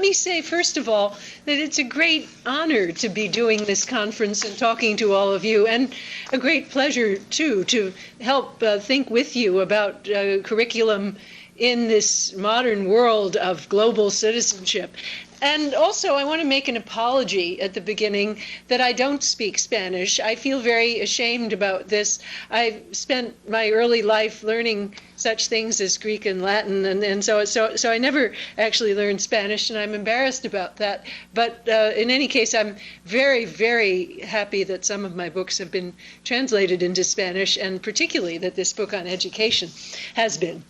me say, first of all, that it's a great honor to be doing this conference and talking to all of you, and a great pleasure, too, to help think with you about curriculum in this modern world of global citizenship. And also, I want to make an apology at the beginning that I don't speak Spanish. I feel very ashamed about this. I spent my early life learning such things as Greek and Latin, and so I never actually learned Spanish, and I'm embarrassed about that. But in any case, I'm very, very happy that some of my books have been translated into Spanish, and particularly that this book on education has been.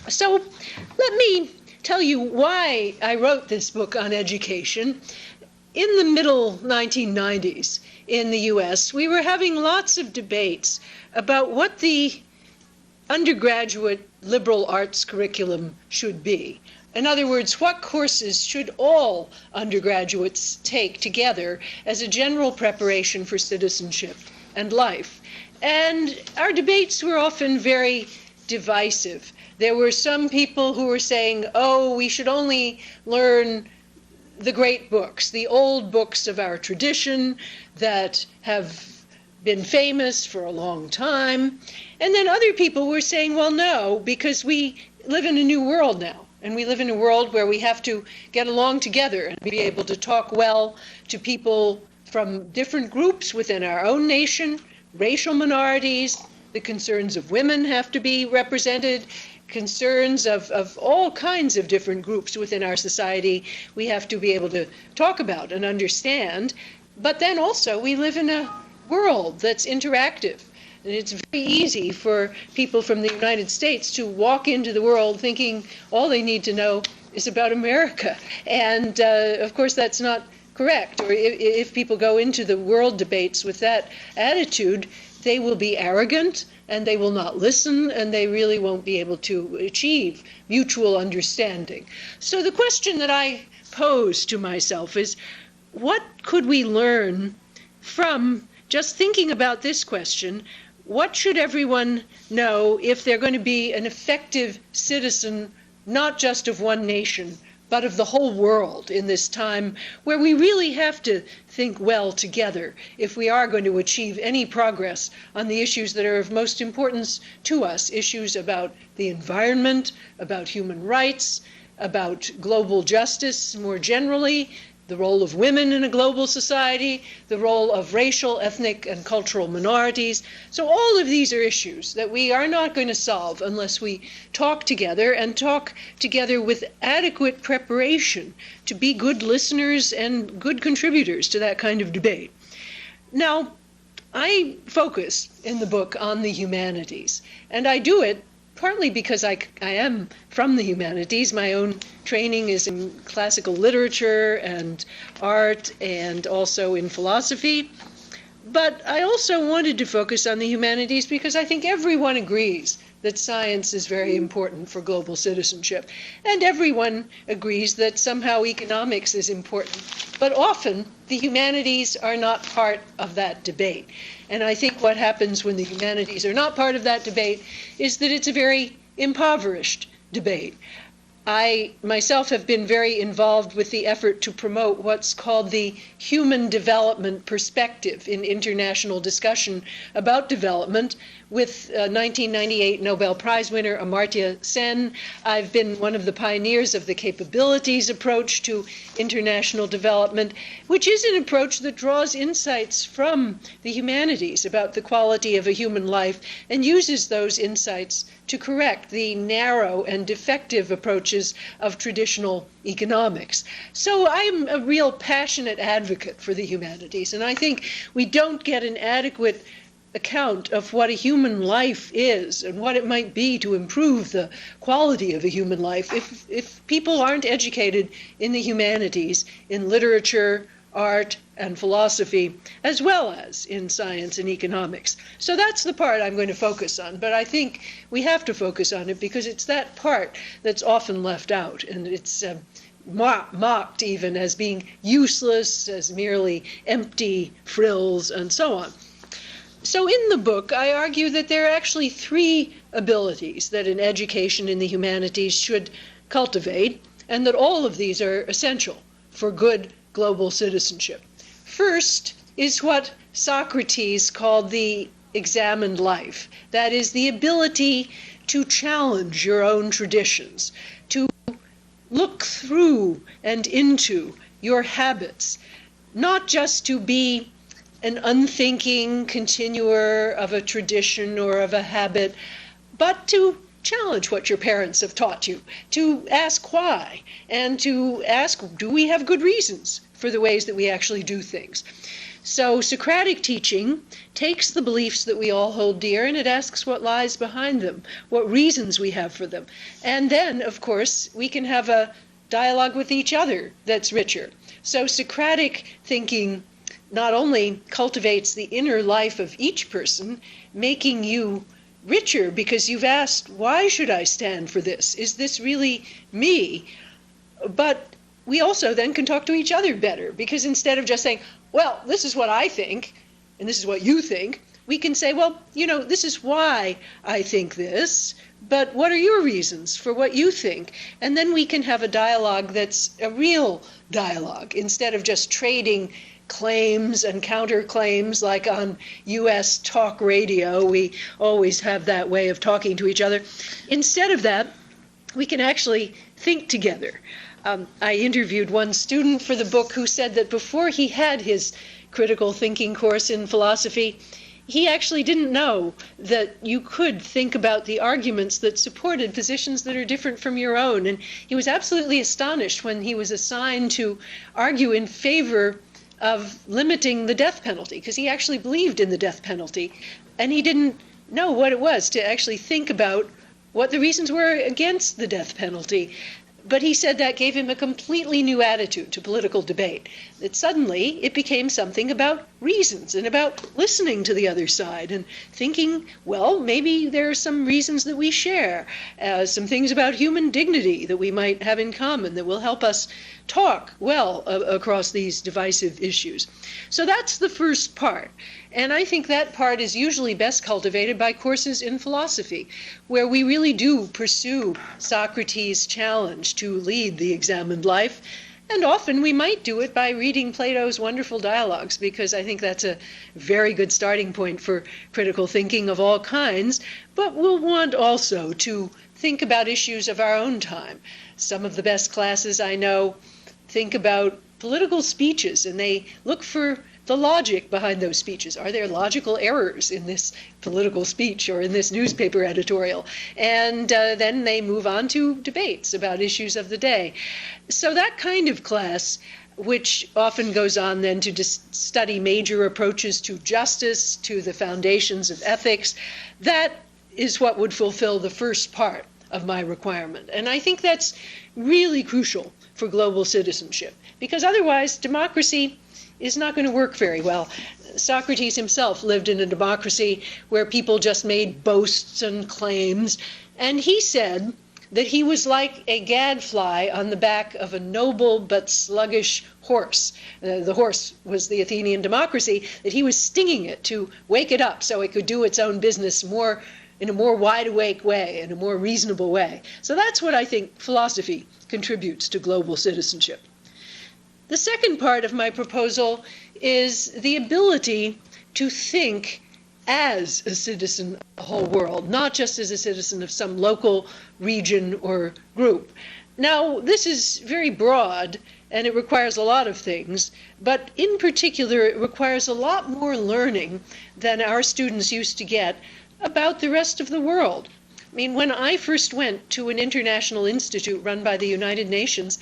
So let me tell you why I wrote this book on education. In the middle 1990s in the US, we were having lots of debates about what the undergraduate liberal arts curriculum should be. In other words, what courses should all undergraduates take together as a general preparation for citizenship and life? And our debates were often very divisive. There were some people who were saying, oh, we should only learn the great books, the old books of our tradition that have been famous for a long time. And then other people were saying, well, no, because we live in a new world now. And we live in a world where we have to get along together and be able to talk well to people from different groups within our own nation, racial minorities. The concerns of women have to be represented, concerns of all kinds of different groups within our society we have to be able to talk about and understand. But then also we live in a world that's interactive. And it's very easy for people from the United States to walk into the world thinking all they need to know is about America. And of course that's not correct. Or if people go into the world debates with that attitude, they will be arrogant, and they will not listen, and they really won't be able to achieve mutual understanding. So the question that I pose to myself is, what could we learn from just thinking about this question? What should everyone know if they're going to be an effective citizen, not just of one nation, but of the whole world in this time where we really have to think well together if we are going to achieve any progress on the issues that are of most importance to us, issues about the environment, about human rights, about global justice more generally, the role of women in a global society, the role of racial, ethnic, and cultural minorities. So all of these are issues that we are not going to solve unless we talk together, and talk together with adequate preparation to be good listeners and good contributors to that kind of debate. Now, I focus in the book on the humanities, and I do it partly because I am from the humanities. My own training is in classical literature and art and also in philosophy. But I also wanted to focus on the humanities because I think everyone agrees that science is very important for global citizenship. And everyone agrees that somehow economics is important. But often the humanities are not part of that debate. And I think what happens when the humanities are not part of that debate is that it's a very impoverished debate. I myself have been very involved with the effort to promote what's called the human development perspective in international discussion about development with 1998 Nobel Prize winner Amartya Sen. I've been one of the pioneers of the capabilities approach to international development, which is an approach that draws insights from the humanities about the quality of a human life and uses those insights to correct the narrow and defective approaches of traditional economics. So I'm a real passionate advocate for the humanities, and I think we don't get an adequate account of what a human life is and what it might be to improve the quality of a human life if people aren't educated in the humanities, in literature, art, and philosophy, as well as in science and economics. So that's the part I'm going to focus on, but I think we have to focus on it because it's that part that's often left out, and it's mocked even as being useless, as merely empty frills, and so on. So in the book, I argue that there are actually three abilities that an education in the humanities should cultivate. and that all of these are essential for good global citizenship. First is what Socrates called the examined life. That is the ability to challenge your own traditions, to look through and into your habits, not just to be an unthinking continuer of a tradition or of a habit, but to challenge what your parents have taught you, to ask why, and to ask, do we have good reasons for the ways that we actually do things? So Socratic teaching takes the beliefs that we all hold dear and it asks what lies behind them, what reasons we have for them. And then, of course, we can have a dialogue with each other that's richer. So Socratic thinking not only cultivates the inner life of each person, making you richer because you've asked, why should I stand for this? Is this really me? But we also then can talk to each other better, because instead of just saying, well, this is what I think, and this is what you think, we can say, well, this is why I think this, but what are your reasons for what you think? And then we can have a dialogue that's a real dialogue, instead of just trading claims and counterclaims like on U.S. talk radio. We always have that way of talking to each other. Instead of that, we can actually think together. I interviewed one student for the book who said that before he had his critical thinking course in philosophy, he actually didn't know that you could think about the arguments that supported positions that are different from your own. And he was absolutely astonished when he was assigned to argue in favor of limiting the death penalty, because he actually believed in the death penalty, and he didn't know what it was to actually think about what the reasons were against the death penalty. But he said that gave him a completely new attitude to political debate, that suddenly it became something about reasons and about listening to the other side and thinking, well, maybe there are some reasons that we share, some things about human dignity that we might have in common that will help us talk well across these divisive issues. So that's the first part. And I think that part is usually best cultivated by courses in philosophy, where we really do pursue Socrates' challenge to lead the examined life. And often we might do it by reading Plato's wonderful dialogues, because I think that's a very good starting point for critical thinking of all kinds. But we'll want also to think about issues of our own time. Some of the best classes I know think about political speeches, and they look for the logic behind those speeches. Are there logical errors in this political speech or in this newspaper editorial? And then they move on to debates about issues of the day. So that kind of class, which often goes on then to study major approaches to justice, to the foundations of ethics, that is what would fulfill the first part of my requirement. And I think that's really crucial for global citizenship, because otherwise democracy is not going to work very well. Socrates himself lived in a democracy where people just made boasts and claims, and he said that he was like a gadfly on the back of a noble but sluggish horse. The horse was the Athenian democracy, that he was stinging it to wake it up so it could do its own business in a more wide-awake way, in a more reasonable way. So that's what I think philosophy contributes to global citizenship. The second part of my proposal is the ability to think as a citizen of the whole world, not just as a citizen of some local region or group. Now, this is very broad, and it requires a lot of things, but in particular, it requires a lot more learning than our students used to get about the rest of the world. I mean, when I first went to an international institute run by the United Nations,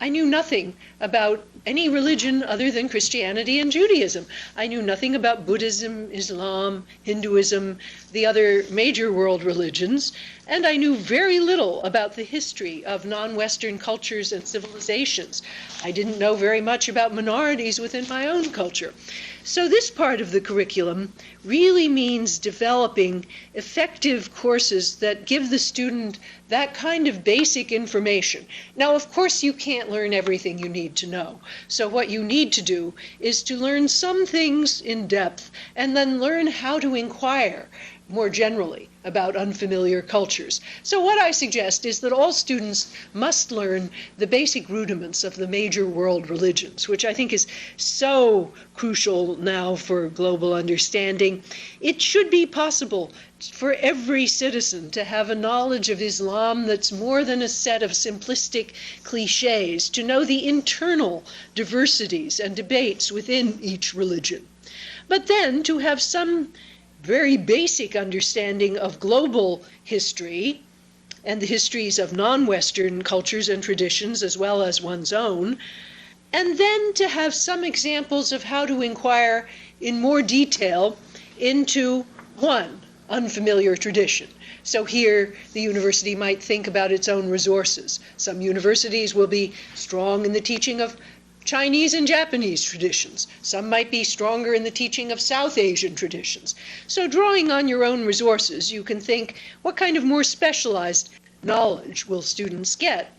I knew nothing about any religion other than Christianity and Judaism. I knew nothing about Buddhism, Islam, Hinduism, the other major world religions, and I knew very little about the history of non-Western cultures and civilizations. I didn't know very much about minorities within my own culture. So this part of the curriculum really means developing effective courses that give the student that kind of basic information. Now, of course, you can't learn everything you need to know. So what you need to do is to learn some things in depth and then learn how to inquire more generally about unfamiliar cultures. So what I suggest is that all students must learn the basic rudiments of the major world religions, which I think is so crucial now for global understanding. It should be possible for every citizen to have a knowledge of Islam that's more than a set of simplistic cliches, to know the internal diversities and debates within each religion, but then to have some very basic understanding of global history and the histories of non-Western cultures and traditions as well as one's own, and then to have some examples of how to inquire in more detail into one unfamiliar tradition. So here the university might think about its own resources. Some universities will be strong in the teaching of Chinese and Japanese traditions. Some might be stronger in the teaching of South Asian traditions. So drawing on your own resources, you can think, what kind of more specialized knowledge will students get?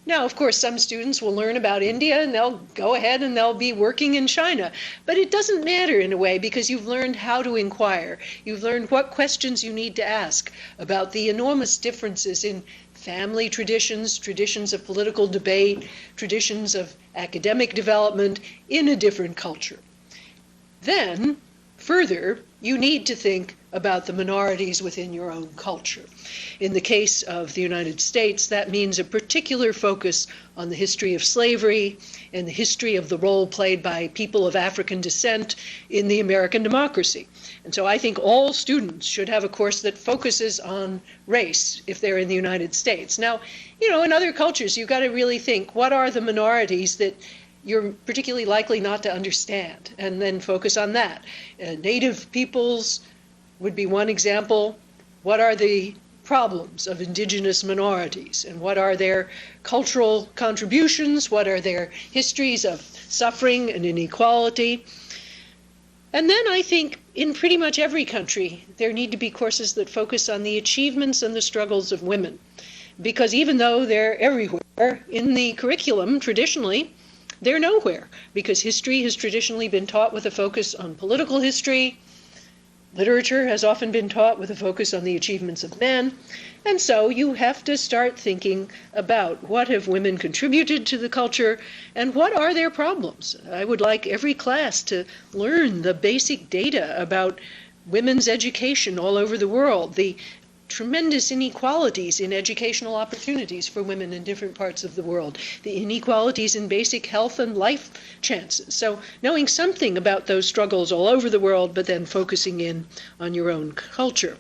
Now, of course, some students will learn about India and they'll go ahead and they'll be working in China. But it doesn't matter in a way because you've learned how to inquire. You've learned what questions you need to ask about the enormous differences in family traditions, traditions of political debate, traditions of academic development in a different culture. Then, further, you need to think about the minorities within your own culture. In the case of the United States, that means a particular focus on the history of slavery and the history of the role played by people of African descent in the American democracy. And so I think all students should have a course that focuses on race if they're in the United States. Now, in other cultures, you've got to really think, what are the minorities that you're particularly likely not to understand, and then focus on that. Native peoples would be one example. What are the problems of indigenous minorities, and what are their cultural contributions? What are their histories of suffering and inequality? And then I think in pretty much every country, there need to be courses that focus on the achievements and the struggles of women. Because even though they're everywhere in the curriculum, traditionally, they're nowhere, because history has traditionally been taught with a focus on political history. Literature has often been taught with a focus on the achievements of men. And so you have to start thinking about what have women contributed to the culture and what are their problems. I would like every class to learn the basic data about women's education all over the world, the tremendous inequalities in educational opportunities for women in different parts of the world, the inequalities in basic health and life chances. So knowing something about those struggles all over the world, but then focusing in on your own culture.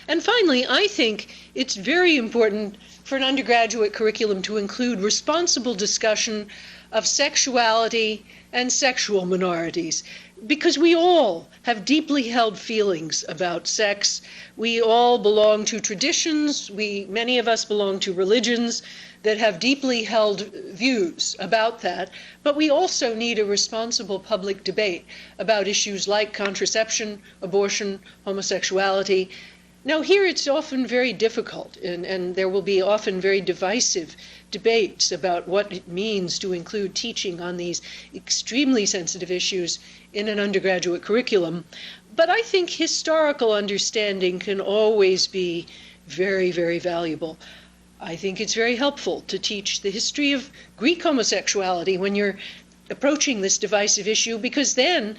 And finally, I think it's very important for an undergraduate curriculum to include responsible discussion of sexuality and sexual minorities, because we all have deeply held feelings about sex. We all belong to traditions. Many of us belong to religions that have deeply held views about that. But we also need a responsible public debate about issues like contraception, abortion, homosexuality. Now, here it's often very difficult, and there will be often very divisive debates about what it means to include teaching on these extremely sensitive issues in an undergraduate curriculum. But I think historical understanding can always be very, very valuable. I think it's very helpful to teach the history of Greek homosexuality when you're approaching this divisive issue, because then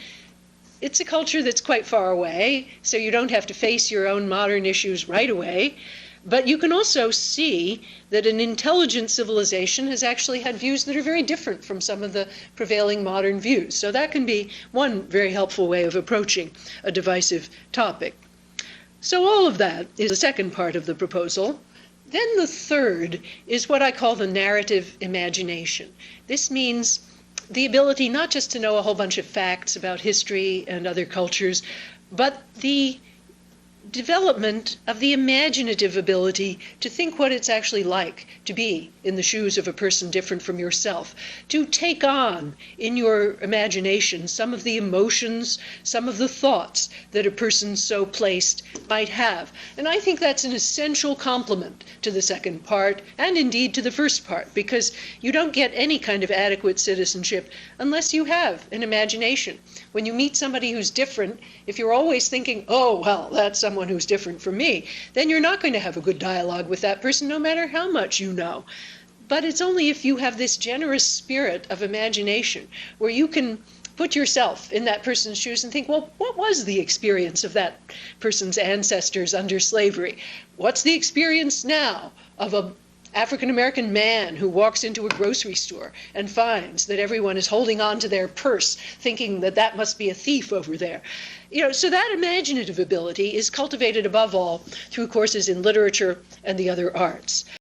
it's a culture that's quite far away, so you don't have to face your own modern issues right away. But you can also see that an intelligent civilization has actually had views that are very different from some of the prevailing modern views. So that can be one very helpful way of approaching a divisive topic. So all of that is the second part of the proposal. Then the third is what I call the narrative imagination. This means the ability not just to know a whole bunch of facts about history and other cultures, but the development of the imaginative ability to think what it's actually like to be in the shoes of a person different from yourself, to take on in your imagination some of the emotions, some of the thoughts that a person so placed might have. And I think that's an essential complement to the second part, and indeed to the first part, because you don't get any kind of adequate citizenship unless you have an imagination. When you meet somebody who's different, if you're always thinking, oh, well, that's someone someone who's different from me, then you're not going to have a good dialogue with that person, no matter how much you know. But it's only if you have this generous spirit of imagination where you can put yourself in that person's shoes and think, well, what was the experience of that person's ancestors under slavery? What's the experience now of an African-American man who walks into a grocery store and finds that everyone is holding on to their purse, thinking that that must be a thief over there? So that imaginative ability is cultivated above all through courses in literature and the other arts.